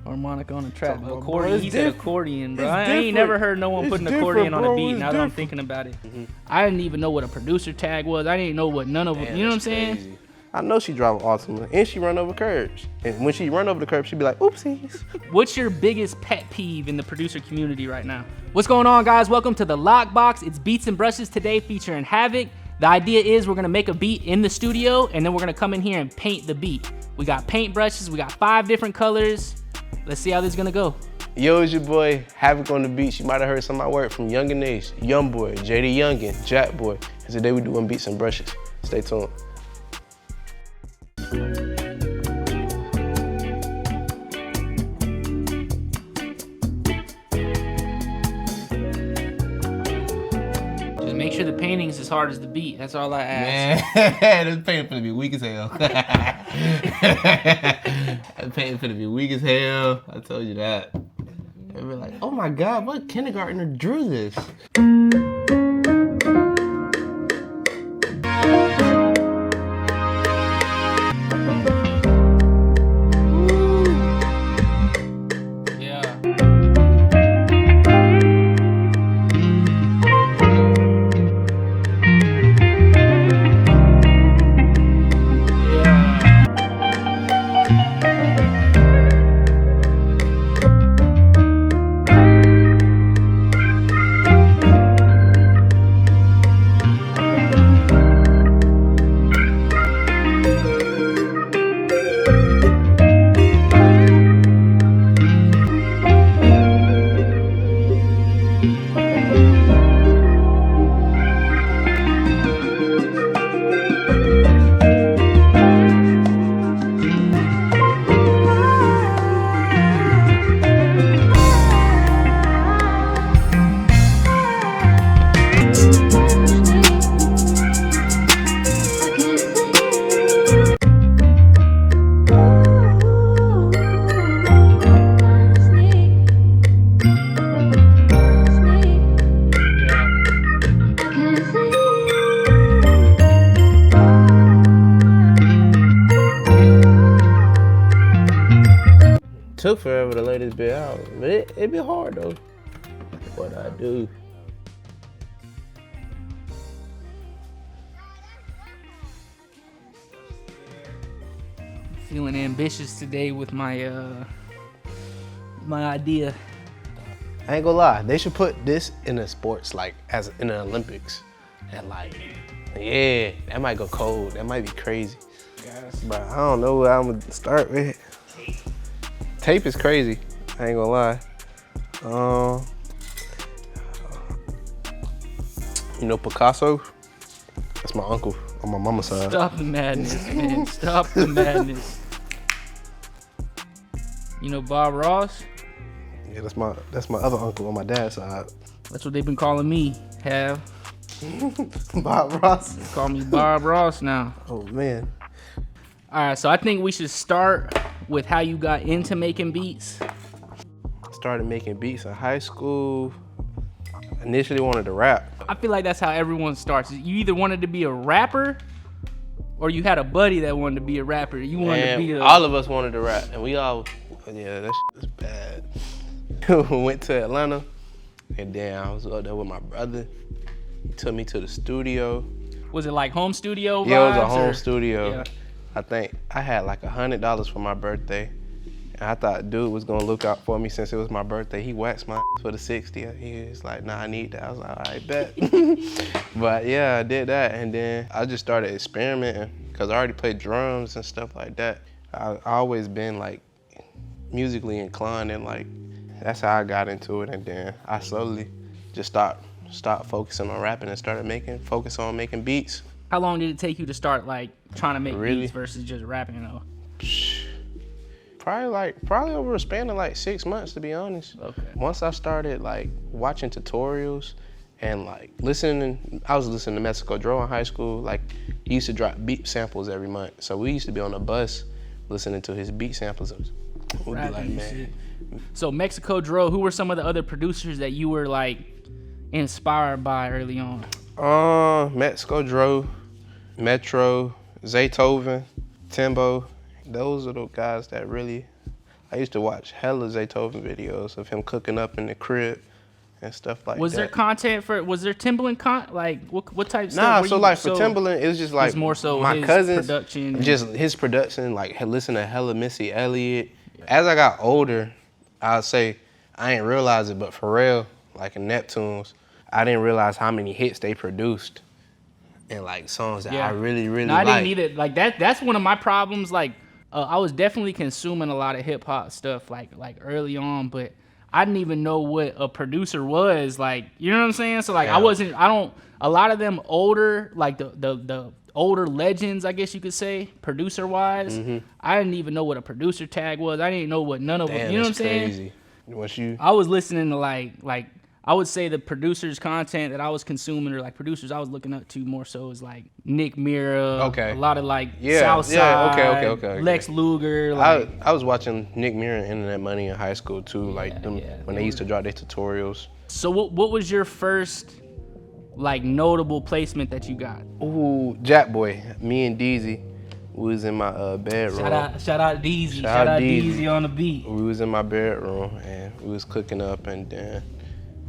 Harmonica on a track. Bro, Accordion. He said accordion, bro. I ain't different. never heard no one putting accordion on a beat. It's now that I'm thinking about it, I didn't even know what a producer tag was. I didn't know what none of them. You know what I'm saying? Crazy. I know she drive an Altima, and she run over curbs. And when she run over the curb, she be like, oopsies. What's your biggest pet peeve in the producer community right now? What's going on, guys? Welcome to the Lockboxx. It's Beats and Brushes today featuring HAVOK. The idea is we're gonna make a beat in the studio, and then we're gonna come in here and paint the beat. We got paintbrushes, we got 5 different colors. Let's see how this is gonna go. Yo, it's your boy, HAVOK on the beats. You might have heard some of my work from Yungeen Ace, Youngboy, Jaydayoungan, Jackboy. And today we doing beats and brushes. Stay tuned. Just make sure the painting's as hard as the beat. That's all I ask. Man, this painting finna be weak as hell. That painting finna be weak as hell. I told you that. They were like, oh my God, what kindergartner drew this? Took forever to lay this bit out, but it be hard though. What I do. Feeling ambitious today with my my idea. I ain't gonna lie, they should put this in the sports, like as in the Olympics. And like, yeah, that might go cold. That might be crazy. Yes. But I don't know what I'm gonna start with. Tape is crazy, I ain't gonna lie. You know Picasso? That's my uncle on my mama's side. Stop the madness, man. Stop the madness. You know Bob Ross? Yeah, that's my other uncle on my dad's side. That's what they've been calling me, Have. Bob Ross. They call me Bob Ross now. Oh man. All right, so I think we should start with how you got into making beats. Started making beats in high school. Initially wanted to rap. I feel like that's how everyone starts. You either wanted to be a rapper or you had a buddy that wanted to be a rapper. You wanted to be all of us wanted to rap, and we all, yeah, that shit was bad. Went to Atlanta, and then I was up there with my brother. He took me to the studio. Was it like home studio vibes? Yeah, it was a home studio. Yeah. I think I had like $100 for my birthday. And I thought dude was gonna look out for me since it was my birthday. He waxed my for the 60. He was like, nah, I need that. I was like, all right, bet. But yeah, I did that. And then I just started experimenting because I already played drums and stuff like that. I always been like musically inclined, and like, that's how I got into it. And then I slowly just stopped focusing on rapping and started focus on making beats. How long did it take you to start like trying to make beats versus just rapping, you know? Probably over a span of like 6 months, to be honest. Okay. Once I started like watching tutorials and like listening, I was listening to Mexico Dro in high school. Like, he used to drop beat samples every month. So we used to be on the bus listening to his beat samples. We'd be like, man. So Mexico Dro, who were some of the other producers that you were like inspired by early on? Mexico Dro, Metro, Zaytoven, Timbo. Those are the guys that really I used to watch hella Zaytoven videos of him cooking up in the crib and stuff like Was that. there content for? Was there Timbaland like what type of Nah, stuff? so like for Timbaland, it was just like more so my his cousins, production just his production. Like listen to hella Missy Elliott. As I got older, I'd say I ain't realize it, but Pharrell, like in Neptunes, I didn't realize how many hits they produced and like songs that I really no, I didn't either. Like that's one of my problems. Like I was definitely consuming a lot of hip hop stuff like early on, but I didn't even know what a producer was. Like, you know what I'm saying? So like a lot of them older, like the older legends, I guess you could say, producer wise, I didn't even know what a producer tag was. I didn't know what none of them, you know what I'm saying? I was listening to like I would say the producers' content that I was consuming, or like producers I was looking up to more so is like Nick Mira, a lot of like Southside, okay. Lex Luger. Like, I was watching Nick Mira and Internet Money in high school too, when they used to drop their tutorials. So what was your first like notable placement that you got? Ooh, Jackboy, me and Deezy. We was in my bedroom. Shout out Deezy. Shout out Deezy on the beat. We was in my bedroom and we was cooking up, and then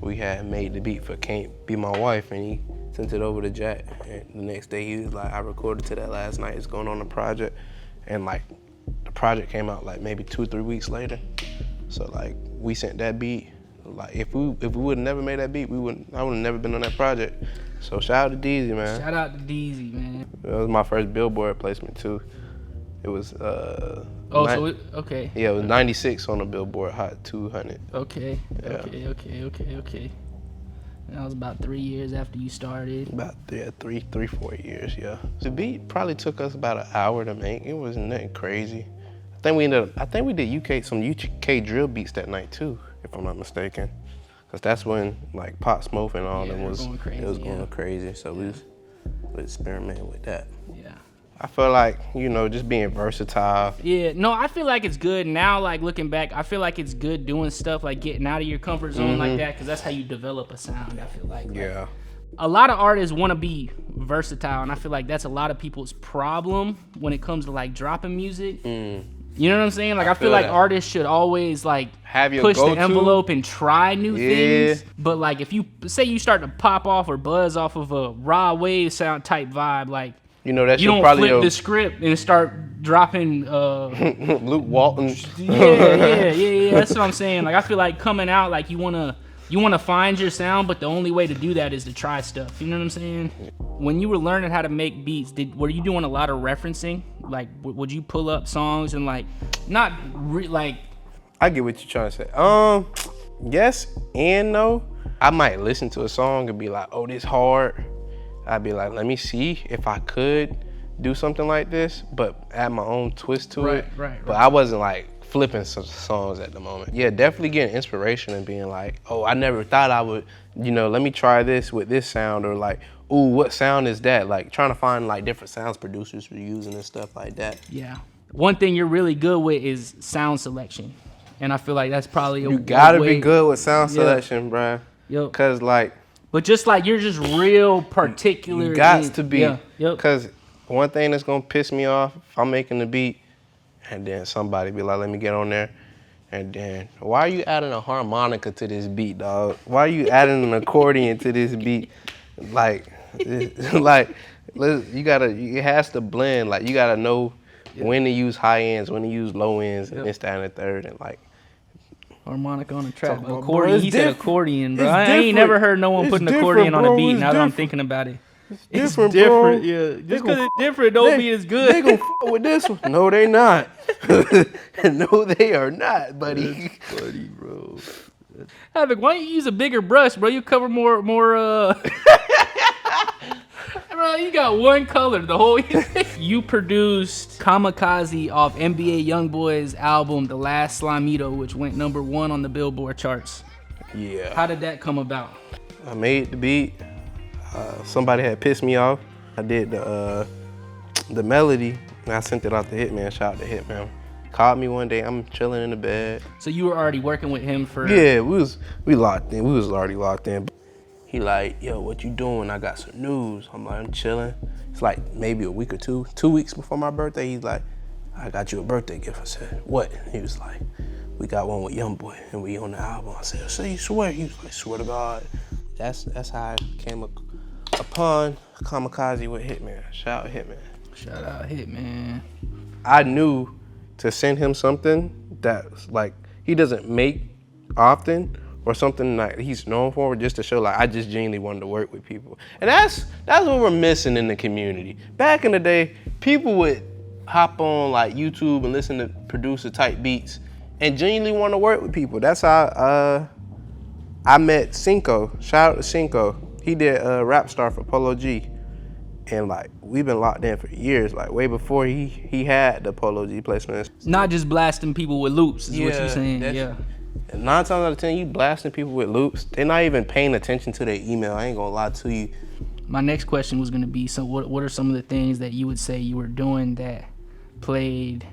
we had made the beat for Can't Be My Wife, and he sent it over to Jack. And the next day he was like, I recorded to that last night. It's going on the project. And like the project came out like maybe 2-3 weeks later. So like we sent that beat. Like if we would have never made that beat, I would have never been on that project. So shout out to Deezy, man. Shout out to Deezy, man. That was my first Billboard placement too. It was okay. Yeah, it was 96 on the Billboard Hot 200. Okay. That was about 3 years after you started. About 4 years, yeah. The beat probably took us about an hour to make. It wasn't nothing crazy. I think we did some UK drill beats that night too, if I'm not mistaken. Cause that's when like Pop Smoke and all them was going crazy. So we experimented with that. Yeah. I feel like, just being versatile. Yeah, no, I feel like it's good now, like looking back, I feel like it's good doing stuff like getting out of your comfort zone like that, because that's how you develop a sound, I feel like. Yeah. A lot of artists want to be versatile, and I feel like that's a lot of people's problem when it comes to like dropping music. You know what I'm saying? Like I feel like artists should always like push the envelope and try new things. But like if you say you start to pop off or buzz off of a raw wave sound type vibe, like you don't flip the script and start dropping Luke Walton. Yeah. That's what I'm saying. Like I feel like coming out, like you wanna find your sound, but the only way to do that is to try stuff. You know what I'm saying? When you were learning how to make beats, were you doing a lot of referencing? Like, would you pull up songs and like, I get what you're trying to say. Yes and no. I might listen to a song and be like, oh, this hard. I'd be like, let me see if I could do something like this, but add my own twist to it. Right. But I wasn't like flipping some songs at the moment. Yeah, definitely getting inspiration and being like, oh, I never thought I would, let me try this with this sound, or like, ooh, what sound is that? Like trying to find like different sounds producers for using and stuff like that. Yeah. One thing you're really good with is sound selection. And I feel like that's probably you gotta be good with sound selection, bruh. Yep. Cause like, but just like you're just real particular. You got to be. Yeah. Yep. Cause one thing that's gonna piss me off if I'm making the beat, and then somebody be like, let me get on there. And then, why are you adding a harmonica to this beat, dog? Why are you adding an accordion to this beat? Like, it has to blend. Like, you gotta know when to use high ends, when to use low ends, and this, that, and the third, and like. Harmonica on a track. Accordion. He said accordion, bro. I ain't never heard no one put an accordion on a beat. Now that I'm thinking about it. It's different, bro. Yeah. Just because it's different don't mean it's good. They gonna fuck with this one. No, they not. No, they are not, buddy. That's funny, bro. Havok, why don't you use a bigger brush, bro? You cover more Bro, you got one color the whole You produced Kamikaze off NBA Youngboy's album, The Last Slimeto, which went #1 on the Billboard charts. Yeah. How did that come about? I made the beat. Somebody had pissed me off. I did the melody, and I sent it out to Hitman. Shout out to Hitman. Called me one day. I'm chilling in the bed. So you were already working with him for? Yeah, we locked in. We was already locked in. He like, yo, what you doing? I got some news. I'm like, I'm chilling. It's like maybe a week or 2 weeks before my birthday. He's like, I got you a birthday gift. I said, what? He was like, we got one with Youngboy, and we on the album. I said, "So you swear?" He was like, "Swear to God." That's how I came upon Kamikaze with Hitman. Shout out Hitman. Shout out Hitman. I knew to send him something that's like he doesn't make often, or something like he's known for, just to show like I just genuinely wanted to work with people. And that's what we're missing in the community. Back in the day, people would hop on like YouTube and listen to producer type beats and genuinely want to work with people. That's how I met Cinco. Shout out to Cinco. He did Rap Star for Polo G. And like we've been locked in for years, like way before he had the Polo G placements. Not just blasting people with loops is what you're saying. Yeah. 9 times out of 10, you blasting people with loops, they're not even paying attention to their email. I ain't gonna lie to you. My next question was gonna be, so what are some of the things that you would say you were doing that played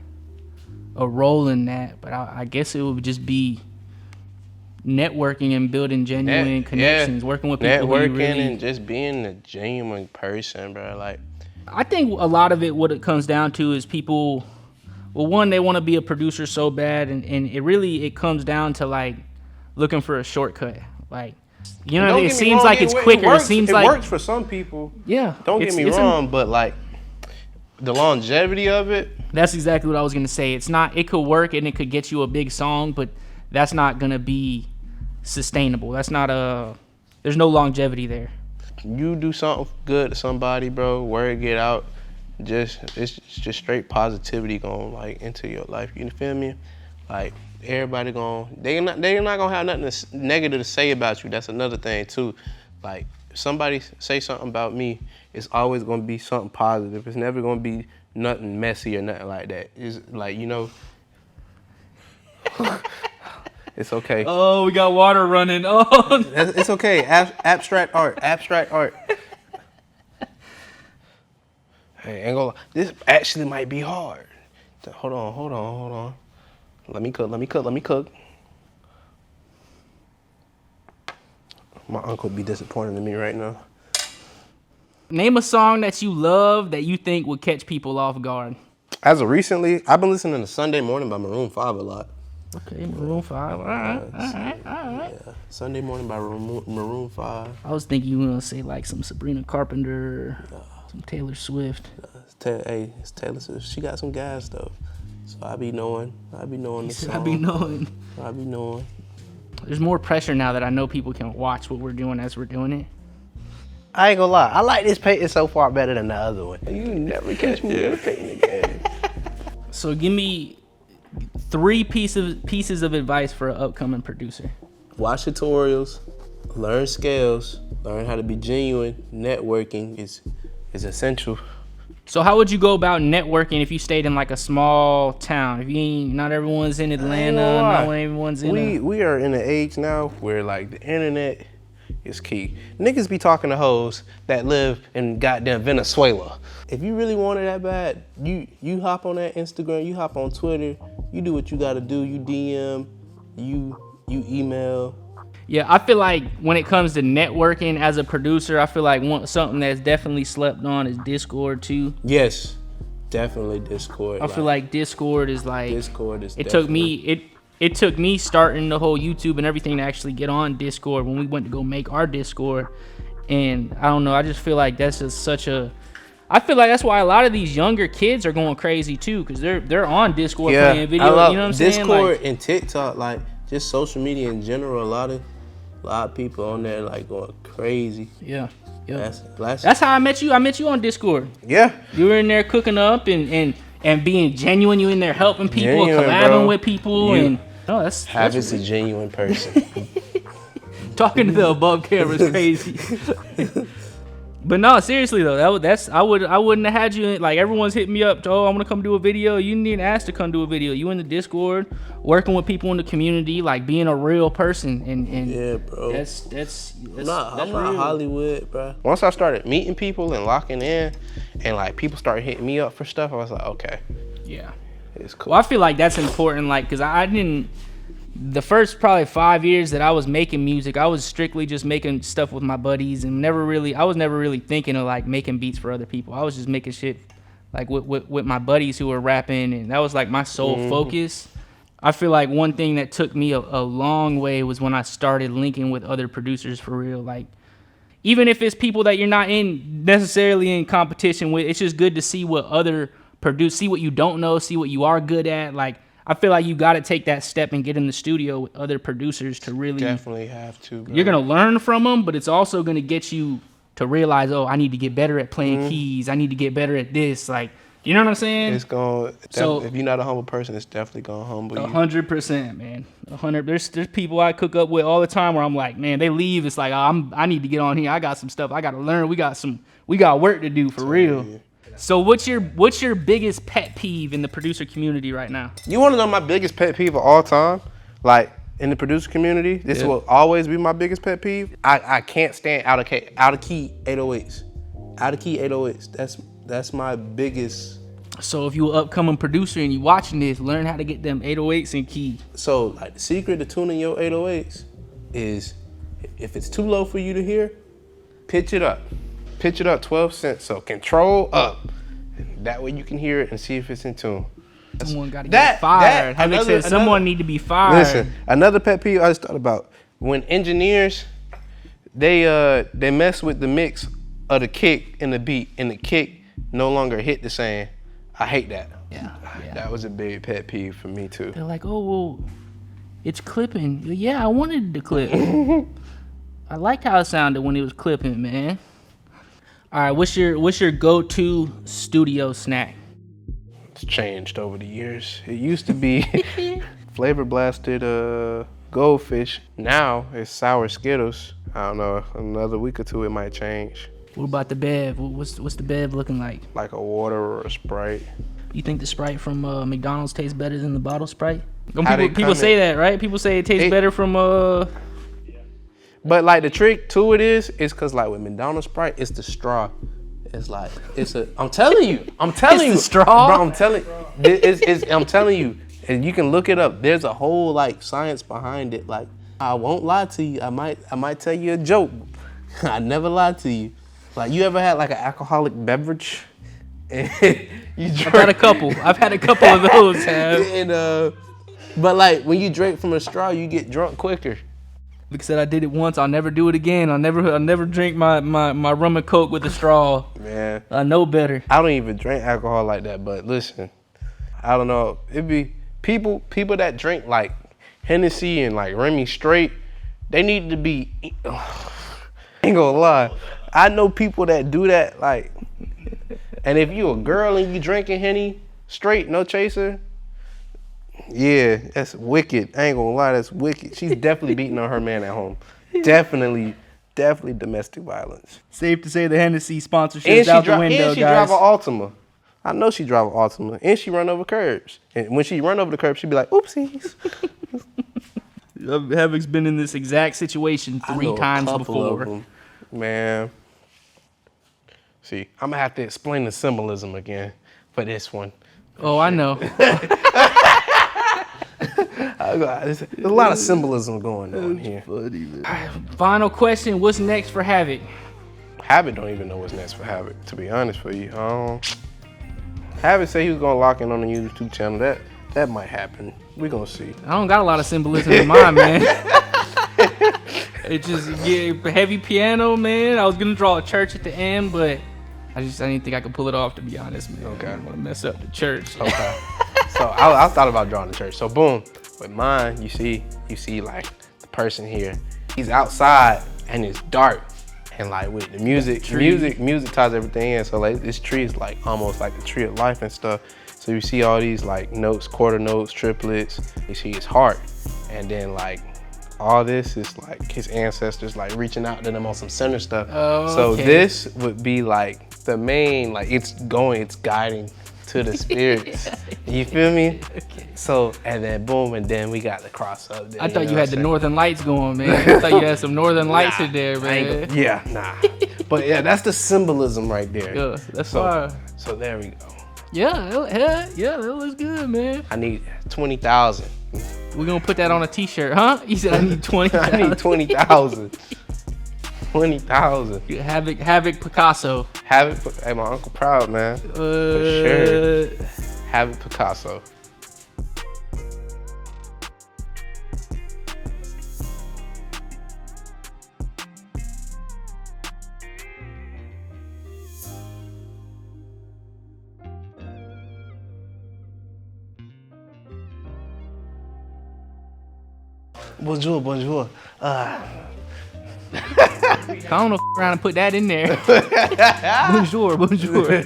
a role in that? But I guess it would just be networking and building genuine connections, working with people who you really... and just being a genuine person, bro. Like, I think a lot of it, what it comes down to is people, well, one, they want to be a producer so bad, and it comes down to like looking for a shortcut. Like, you know, it seems like it's quicker. It works for some people. Yeah. Don't get me wrong, but like the longevity of it. That's exactly what I was gonna say. It's not. It could work and it could get you a big song, but that's not gonna be sustainable. That's not there's no longevity there. You do something good to somebody, bro, word get out, it's just straight positivity going like into your life. You feel me? Like everybody they're not gonna have nothing negative to say about you. That's another thing too. Like if somebody say something about me, it's always gonna be something positive. It's never gonna be nothing messy or nothing like that. It's like, you know. It's okay. Oh, we got water running. Oh, it's okay. Abstract art. Hey, ain't gonna lie. This actually might be hard. Hold on. Let me cook. My uncle be disappointed in me right now. Name a song that you love that you think would catch people off guard. As of recently, I've been listening to Sunday Morning by Maroon 5 a lot. Okay, Maroon 5. All right. Yeah, Sunday Morning by Maroon 5. I was thinking you were gonna say like some Sabrina Carpenter, some Taylor Swift. It's Taylor Swift. She got some gas though, so I be knowing the song. I be knowing. There's more pressure now that I know people can watch what we're doing as we're doing it. I ain't gonna lie, I like this painting so far better than the other one. You never catch me with a painting again. So give me 3 pieces of advice for an upcoming producer. Watch tutorials, learn scales, learn how to be genuine. Networking is essential. So how would you go about networking if you stayed in like a small town? If not everyone's in Atlanta, not everyone's in. We are in an age now where like the internet is key. Niggas be talking to hoes that live in goddamn Venezuela. If you really want it that bad, you hop on that Instagram, you hop on Twitter, you do what you gotta do. You DM, you email. Yeah, I feel like when it comes to networking as a producer, I feel like something that's definitely slept on is Discord too. Yes, definitely Discord. I feel like Discord is like. Discord is. It took me starting the whole YouTube and everything to actually get on Discord when we went to go make our Discord, and I don't know. I just feel like that's just such a. I feel like that's why a lot of these younger kids are going crazy too, because they're on Discord playing video. You know what I'm saying? Discord and TikTok, like just social media in general. A lot of people on there like going crazy. Yeah. That's how I met you. I met you on Discord. Yeah. You were in there cooking up and being genuine. You in there helping people, collabing with people, Havok's a genuine person. Talking to the above camera is crazy. But no, seriously though, I wouldn't have had you like everyone's hitting me up. Oh, I want to come do a video. You didn't even ask to come do a video. You in the Discord, working with people in the community, like being a real person. And yeah, bro. I'm not Hollywood, bro. Once I started meeting people and locking in, and like people started hitting me up for stuff, I was like, okay. Yeah. It's cool. Well, I feel like that's important, like, cause I didn't. The first probably 5 years that I was making music, I was strictly just making stuff with my buddies and I was never really thinking of like making beats for other people. I was just making shit like with my buddies who were rapping, and that was like my sole focus. I feel like one thing that took me a long way was when I started linking with other producers for real. Like, even if it's people that you're not necessarily in competition with, it's just good to see what other see what you don't know, see what you are good at. Like, I feel like you got to take that step and get in the studio with other producers to really. Definitely have to, bro. You're going to learn from them, but it's also going to get you to realize, oh, I need to get better at playing keys. I need to get better at this. Like, you know what I'm saying? It's going so if you're not a humble person, it's definitely going to humble you. 100%, man. 100. There's people I cook up with all the time where I'm like, man, they leave. It's like, oh, I need to get on here. I got some stuff I got to learn. We got work to do for real. Yeah. So what's your biggest pet peeve in the producer community right now? You want to know my biggest pet peeve of all time? Like, in the producer community, this will always be my biggest pet peeve. I can't stand out of key 808s. Out of key 808s. That's my biggest. So if you're an upcoming producer and you watching this, learn how to get them 808s in key. So like the secret to tuning your 808s is if it's too low for you to hear, pitch it up. Pitch it up 12 cents. So control up. That way you can hear it and see if it's in tune. Someone got to get fired. HAVOK said someone need to be fired. Listen, another pet peeve I just thought about. When engineers, they mess with the mix of the kick and the beat, and the kick no longer hit the same. I hate that. Yeah. That was a big pet peeve for me too. They're like, oh, well, it's clipping. Yeah, I wanted it to clip. I liked how it sounded when it was clipping, man. All right, what's your go-to studio snack? It's changed over the years. It used to be flavor blasted goldfish. Now it's sour Skittles. I don't know. Another week or two it might change. What about the bev? What's the bev looking like? Like a water or a Sprite. You think the Sprite from McDonald's tastes better than the bottle Sprite? People say that, right? People say it tastes better from But like the trick to it is cause like with McDonald's Sprite, it's the straw. It's like I'm telling you. The straw? Bro, I'm telling you. And you can look it up. There's a whole like science behind it. Like, I won't lie to you. I might tell you a joke. I never lied to you. Like, you ever had like an alcoholic beverage? I've had a couple of those. And but like when you drink from a straw, you get drunk quicker. Because I did it once, I'll never do it again. I'll never drink my rum and coke with a straw. Man, I know better. I don't even drink alcohol like that. But listen, I don't know. It'd be people that drink like Hennessy and like Remy straight. They need to be. Ain't gonna lie. I know people that do that. Like, and if you a girl and you drinking Henny straight, no chaser. Yeah, that's wicked. I ain't gonna lie, that's wicked. She's definitely beating on her man at home. Definitely domestic violence. Safe to say the Hennessy sponsorship is out the window, guys. And she drive an Altima. I know she drive an Altima. And she run over curbs. And when she run over the curb, she be like, oopsies. HAVOK's been in this exact situation 3 times before. Man. See, I'm gonna have to explain the symbolism again for this one. Oh, I know. There's a lot of symbolism going on here. Funny, man. Final question, what's next for HAVOK? HAVOK don't even know what's next for HAVOK, to be honest with you. HAVOK said he was gonna lock in on the YouTube channel. That might happen. We gonna see. I don't got a lot of symbolism in mine, man. It just heavy piano, man. I was gonna draw a church at the end, but I didn't think I could pull it off, to be honest, man. Okay. I didn't want to mess up the church. Okay. So I thought about drawing the church. So boom, with mine, you see like the person here. He's outside and it's dark, and like with the music ties everything in. So like this tree is like almost like the tree of life and stuff. So you see all these like notes, quarter notes, triplets. You see his heart, and then like all this is like his ancestors like reaching out to them on some center stuff. Oh, so okay. this would be like the main, like it's guiding to the spirits. You feel me? Okay. So, and then boom, and then we got the cross up there. I thought you had the Northern Lights going, man. I thought you had some Northern Lights in there, man. But yeah, that's the symbolism right there. Yeah, that's fire. So there we go. Yeah, that looks good, man. I need 20,000. We're gonna put that on a t-shirt, huh? You said I need 20,000. I need 20,000. 20,000. HAVOK Picasso. HAVOK, hey, my uncle proud, man. For sure. HAVOK Picasso. Bonjour, bonjour. I don't know around and put that in there. Bonjour, bonjour.